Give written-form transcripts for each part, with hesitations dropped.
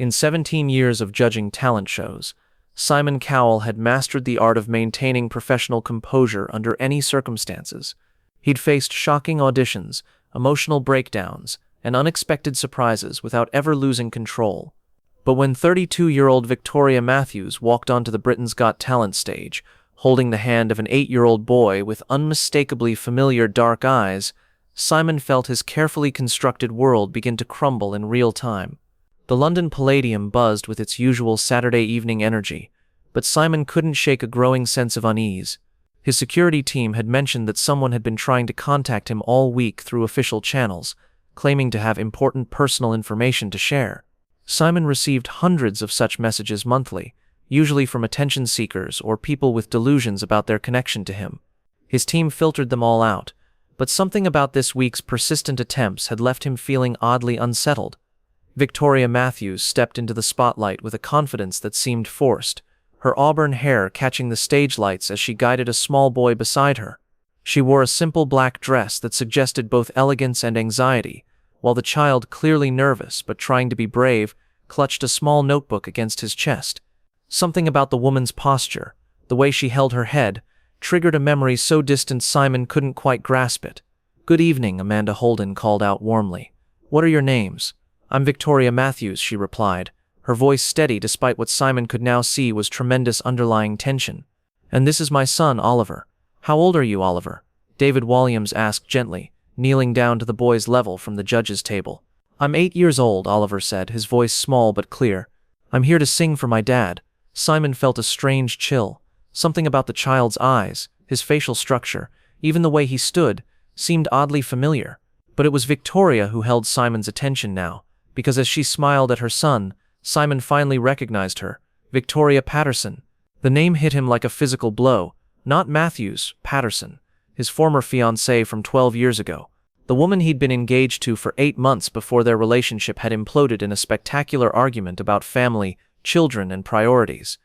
In 17 years of judging talent shows, Simon Cowell had mastered the art of maintaining professional composure under any circumstances. He'd faced shocking auditions, emotional breakdowns, and unexpected surprises without ever losing control. But when 32-year-old Victoria Matthews walked onto the Britain's Got Talent stage, holding the hand of an 8-year-old boy with unmistakably familiar dark eyes, Simon felt his carefully constructed world begin to crumble in real time. The London Palladium buzzed with its usual Saturday evening energy, but Simon couldn't shake a growing sense of unease. His security team had mentioned that someone had been trying to contact him all week through official channels, claiming to have important personal information to share. Simon received hundreds of such messages monthly, usually from attention seekers or people with delusions about their connection to him. His team filtered them all out, but something about this week's persistent attempts had left him feeling oddly unsettled. Victoria Matthews stepped into the spotlight with a confidence that seemed forced, her auburn hair catching the stage lights as she guided a small boy beside her. She wore a simple black dress that suggested both elegance and anxiety, while the child, clearly nervous but trying to be brave, clutched a small notebook against his chest. Something about the woman's posture, the way she held her head, triggered a memory so distant Simon couldn't quite grasp it. "Good evening," Amanda Holden called out warmly. "What are your names?" "I'm Victoria Matthews," she replied, her voice steady despite what Simon could now see was tremendous underlying tension. "And this is my son, Oliver." "How old are you, Oliver?" David Williams asked gently, kneeling down to the boy's level from the judge's table. "I'm 8 years old," Oliver said, his voice small but clear. "I'm here to sing for my dad." Simon felt a strange chill. Something about the child's eyes, his facial structure, even the way he stood, seemed oddly familiar. But it was Victoria who held Simon's attention now, because as she smiled at her son, Simon finally recognized her. Victoria Patterson. The name hit him like a physical blow. Not Matthews, Patterson, his former fiancée from 12 years ago. The woman he'd been engaged to for 8 months before their relationship had imploded in a spectacular argument about family, children, and priorities.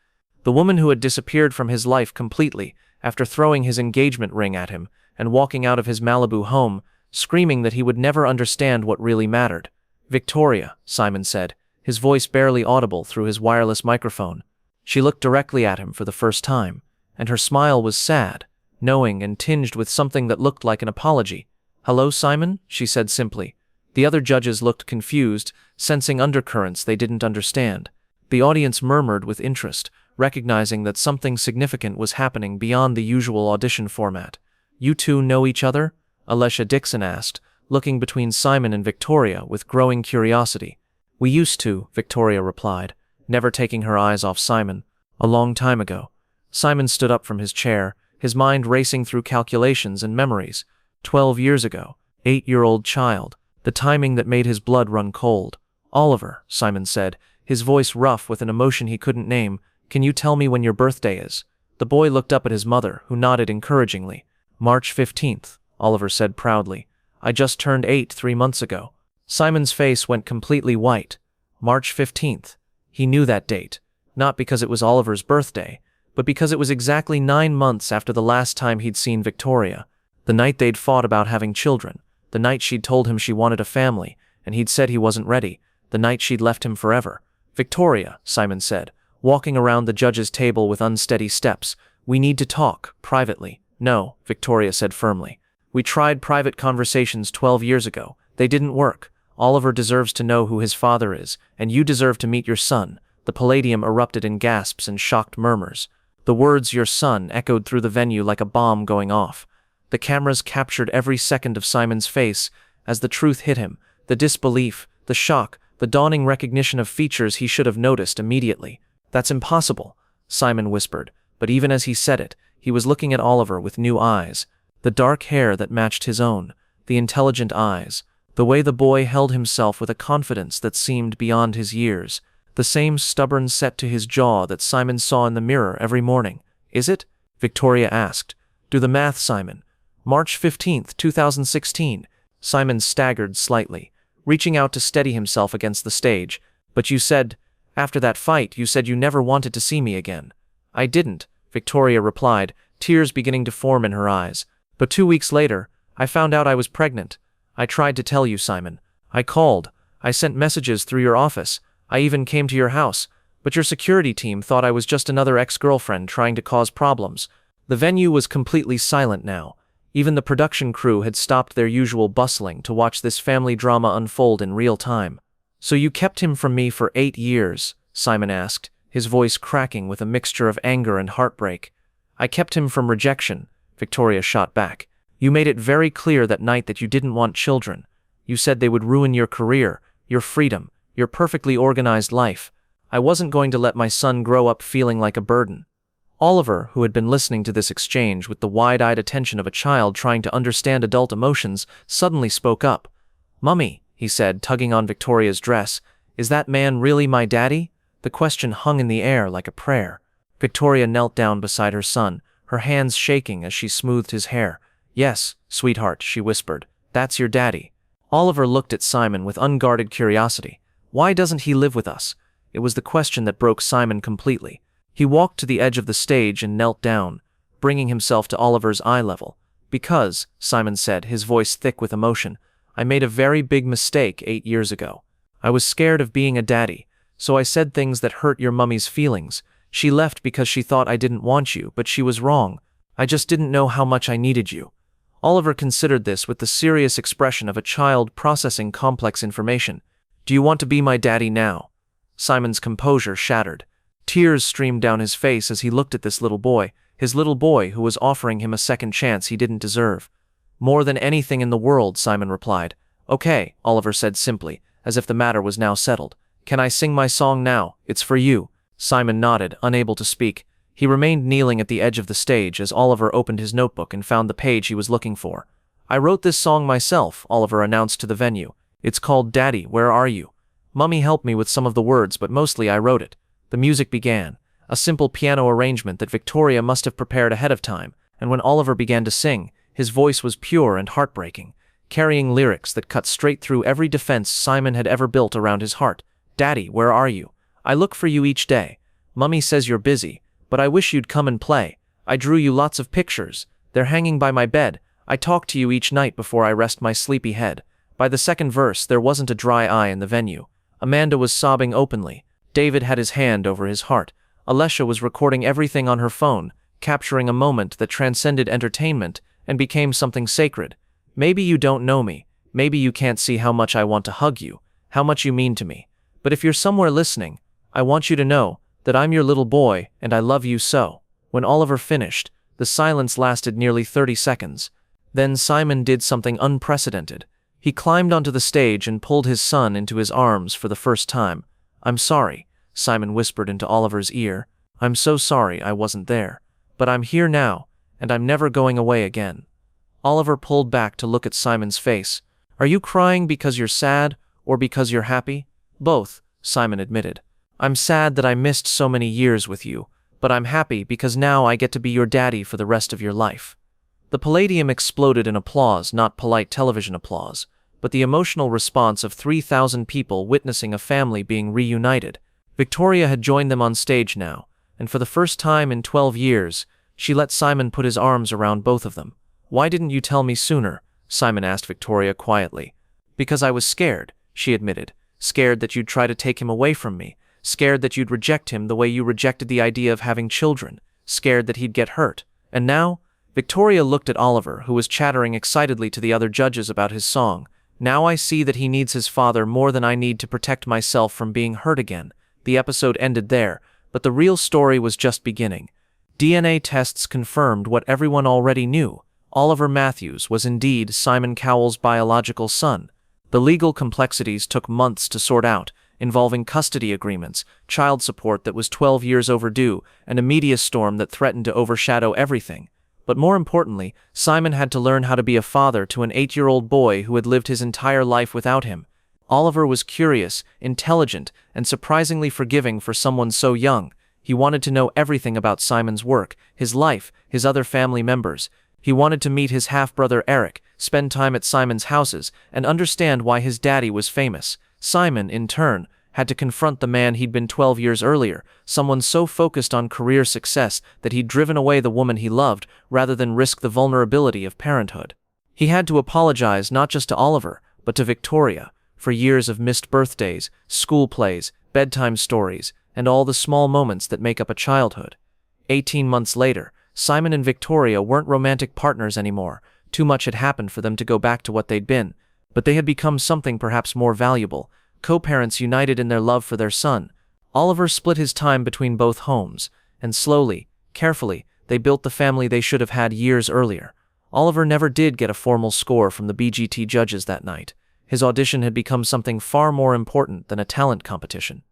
The woman who had disappeared from his life completely after throwing his engagement ring at him and walking out of his Malibu home, screaming that he would never understand what really mattered. "Victoria," Simon said, his voice barely audible through his wireless microphone. She looked directly at him for the first time, and her smile was sad, knowing, and tinged with something that looked like an apology. "Hello, Simon," she said simply. The other judges looked confused, sensing undercurrents they didn't understand. The audience murmured with interest, recognizing that something significant was happening beyond the usual audition format. "You two know each other?" Alicia Dixon asked, looking between Simon and Victoria with growing curiosity. "We used to," Victoria replied, never taking her eyes off Simon. "A long time ago." Simon stood up from his chair, his mind racing through calculations and memories. 12 years ago, 8-year-old child, the timing that made his blood run cold. "Oliver," Simon said, his voice rough with an emotion he couldn't name, "can you tell me when your birthday is?" The boy looked up at his mother, who nodded encouragingly. "March 15th, Oliver said proudly. "I just turned 8 3 months ago." Simon's face went completely white. March 15th. He knew that date, not because it was Oliver's birthday, but because it was exactly 9 months after the last time he'd seen Victoria. The night they'd fought about having children, the night she'd told him she wanted a family, and he'd said he wasn't ready, the night she'd left him forever. "Victoria," Simon said, walking around the judge's table with unsteady steps, "we need to talk, privately." "No," Victoria said firmly. "We tried private conversations 12 years ago. They didn't work. Oliver deserves to know who his father is, and you deserve to meet your son." The Palladium erupted in gasps and shocked murmurs. The words "your son" echoed through the venue like a bomb going off. The cameras captured every second of Simon's face as the truth hit him, the disbelief, the shock, the dawning recognition of features he should have noticed immediately. "That's impossible," Simon whispered, but even as he said it, he was looking at Oliver with new eyes. The dark hair that matched his own, the intelligent eyes, the way the boy held himself with a confidence that seemed beyond his years, the same stubborn set to his jaw that Simon saw in the mirror every morning. "Is it?" Victoria asked. "Do the math, Simon." "March 15th, 2016. Simon staggered slightly, reaching out to steady himself against the stage. "But you said, after that fight, you said you never wanted to see me again." "I didn't," Victoria replied, tears beginning to form in her eyes. "But 2 weeks later, I found out I was pregnant. I tried to tell you, Simon. I called. I sent messages through your office. I even came to your house, but your security team thought I was just another ex-girlfriend trying to cause problems." The venue was completely silent now. Even the production crew had stopped their usual bustling to watch this family drama unfold in real time. "So you kept him from me for 8 years?" Simon asked, his voice cracking with a mixture of anger and heartbreak. "I kept him from rejection," Victoria shot back. "You made it very clear that night that you didn't want children. You said they would ruin your career, your freedom, your perfectly organized life. I wasn't going to let my son grow up feeling like a burden." Oliver, who had been listening to this exchange with the wide-eyed attention of a child trying to understand adult emotions, suddenly spoke up. "Mummy," he said, tugging on Victoria's dress, "is that man really my daddy?" The question hung in the air like a prayer. Victoria knelt down beside her son, her hands shaking as she smoothed his hair. "Yes, sweetheart," she whispered. "That's your daddy." Oliver looked at Simon with unguarded curiosity. "Why doesn't he live with us?" It was the question that broke Simon completely. He walked to the edge of the stage and knelt down, bringing himself to Oliver's eye level. "Because," Simon said, his voice thick with emotion, "I made a very big mistake 8 years ago. I was scared of being a daddy, so I said things that hurt your mummy's feelings. She left because she thought I didn't want you, but she was wrong. I just didn't know how much I needed you." Oliver considered this with the serious expression of a child processing complex information. "Do you want to be my daddy now?" Simon's composure shattered. Tears streamed down his face as he looked at this little boy, his little boy who was offering him a second chance he didn't deserve. "More than anything in the world," Simon replied. "Okay," Oliver said simply, as if the matter was now settled. "Can I sing my song now? It's for you." Simon nodded, unable to speak. He remained kneeling at the edge of the stage as Oliver opened his notebook and found the page he was looking for. "I wrote this song myself," Oliver announced to the venue. "It's called Daddy, Where Are You?" Mummy helped me with some of the words, but mostly I wrote it. The music began, a simple piano arrangement that Victoria must have prepared ahead of time, and when Oliver began to sing, his voice was pure and heartbreaking, carrying lyrics that cut straight through every defense Simon had ever built around his heart. "Daddy, where are you? I look for you each day. Mummy says you're busy, but I wish you'd come and play. I drew you lots of pictures. They're hanging by my bed. I talk to you each night before I rest my sleepy head." By the second verse, there wasn't a dry eye in the venue. Amanda was sobbing openly. David had his hand over his heart. Alessia was recording everything on her phone, capturing a moment that transcended entertainment and became something sacred. "Maybe you don't know me. Maybe you can't see how much I want to hug you, how much you mean to me. But if you're somewhere listening, I want you to know that I'm your little boy and I love you so." When Oliver finished, the silence lasted nearly 30 seconds. Then Simon did something unprecedented. He climbed onto the stage and pulled his son into his arms for the first time. "I'm sorry," Simon whispered into Oliver's ear. "I'm so sorry I wasn't there. But I'm here now, and I'm never going away again." Oliver pulled back to look at Simon's face. "Are you crying because you're sad, or because you're happy?" "Both," Simon admitted. "I'm sad that I missed so many years with you, but I'm happy because now I get to be your daddy for the rest of your life." The Palladium exploded in applause, not polite television applause, but the emotional response of 3,000 people witnessing a family being reunited. Victoria had joined them on stage now, and for the first time in 12 years, she let Simon put his arms around both of them. "Why didn't you tell me sooner?" Simon asked Victoria quietly. "Because I was scared," she admitted. "Scared that you'd try to take him away from me. Scared that you'd reject him the way you rejected the idea of having children. Scared that he'd get hurt. And now?" Victoria looked at Oliver, who was chattering excitedly to the other judges about his song. "Now I see that he needs his father more than I need to protect myself from being hurt again." The episode ended there, but the real story was just beginning. DNA tests confirmed what everyone already knew. Oliver Matthews was indeed Simon Cowell's biological son. The legal complexities took months to sort out, involving custody agreements, child support that was 12 years overdue, and a media storm that threatened to overshadow everything. But more importantly, Simon had to learn how to be a father to an 8-year-old boy who had lived his entire life without him. Oliver was curious, intelligent, and surprisingly forgiving for someone so young. He wanted to know everything about Simon's work, his life, his other family members. He wanted to meet his half-brother Eric, spend time at Simon's houses, and understand why his daddy was famous. Simon, in turn, had to confront the man he'd been 12 years earlier, someone so focused on career success that he'd driven away the woman he loved rather than risk the vulnerability of parenthood. He had to apologize not just to Oliver, but to Victoria. for years of missed birthdays, school plays, bedtime stories, and all the small moments that make up a childhood. 18 months later, Simon and Victoria weren't romantic partners anymore. Too much had happened for them to go back to what they'd been, but they had become something perhaps more valuable, co-parents united in their love for their son. Oliver split his time between both homes, and slowly, carefully, they built the family they should have had years earlier. Oliver never did get a formal score from the BGT judges that night. His audition had become something far more important than a talent competition.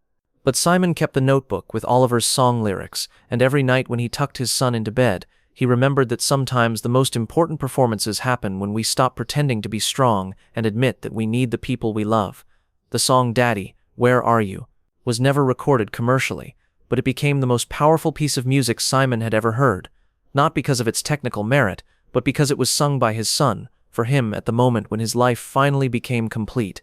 But Simon kept the notebook with Oliver's song lyrics, and every night when he tucked his son into bed, he remembered that sometimes the most important performances happen when we stop pretending to be strong and admit that we need the people we love. The song "Daddy, Where Are You?" was never recorded commercially, but it became the most powerful piece of music Simon had ever heard, not because of its technical merit, but because it was sung by his son, for him at the moment when his life finally became complete.